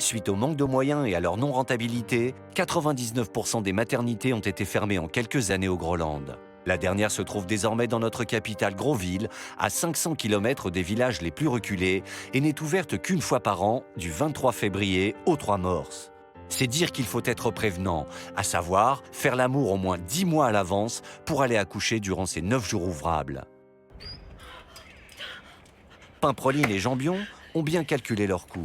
Suite au manque de moyens et à leur non-rentabilité, 99% des maternités ont été fermées en quelques années au Groenland. La dernière se trouve désormais dans notre capitale Groville, à 500 km des villages les plus reculés, et n'est ouverte qu'une fois par an, du 23 février au 3 mars. C'est dire qu'il faut être prévenant, à savoir faire l'amour au moins 10 mois à l'avance pour aller accoucher durant ces 9 jours ouvrables. Pimproline et Jambion ont bien calculé leur coût.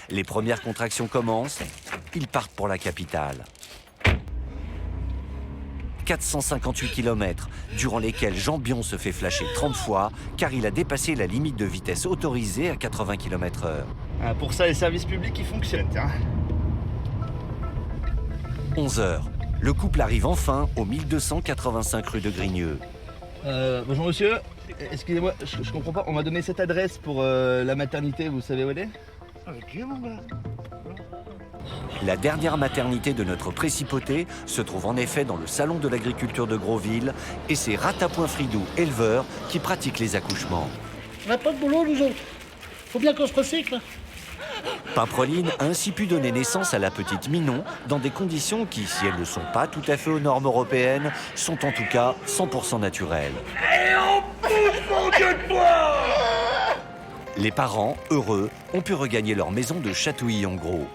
Les premières contractions commencent, ils partent pour la capitale. 458 km, durant lesquels Jambion se fait flasher 30 fois, car il a dépassé la limite de vitesse autorisée à 80 km/h. Pour ça, les services publics, ils fonctionnent. 11 heures, le couple arrive enfin au 1285 rue de Grigneux. Bonjour monsieur, excusez-moi, je comprends pas, on m'a donné cette adresse pour la maternité, vous savez où elle est? Avec qui, mon gars? La dernière maternité de notre précipauté se trouve en effet dans le salon de l'agriculture de Groville, et c'est Ratapoint Fridou, éleveur, qui pratique les accouchements. On n'a pas de boulot, nous autres. Faut bien qu'on se recycle. Pimproline a ainsi pu donner naissance à la petite Minon dans des conditions qui, si elles ne sont pas tout à fait aux normes européennes, sont en tout cas 100% naturelles. Et on pousse, mon Dieu de bois! Les parents, heureux, ont pu regagner leur maison de Chatouilly-en-Gros.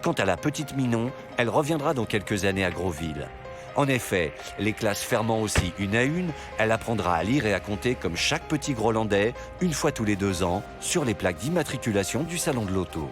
Quant à la petite Minon, elle reviendra dans quelques années à Groville. En effet, les classes fermant aussi une à une, elle apprendra à lire et à compter comme chaque petit Groenlandais, une fois tous les 2 ans, sur les plaques d'immatriculation du salon de l'auto.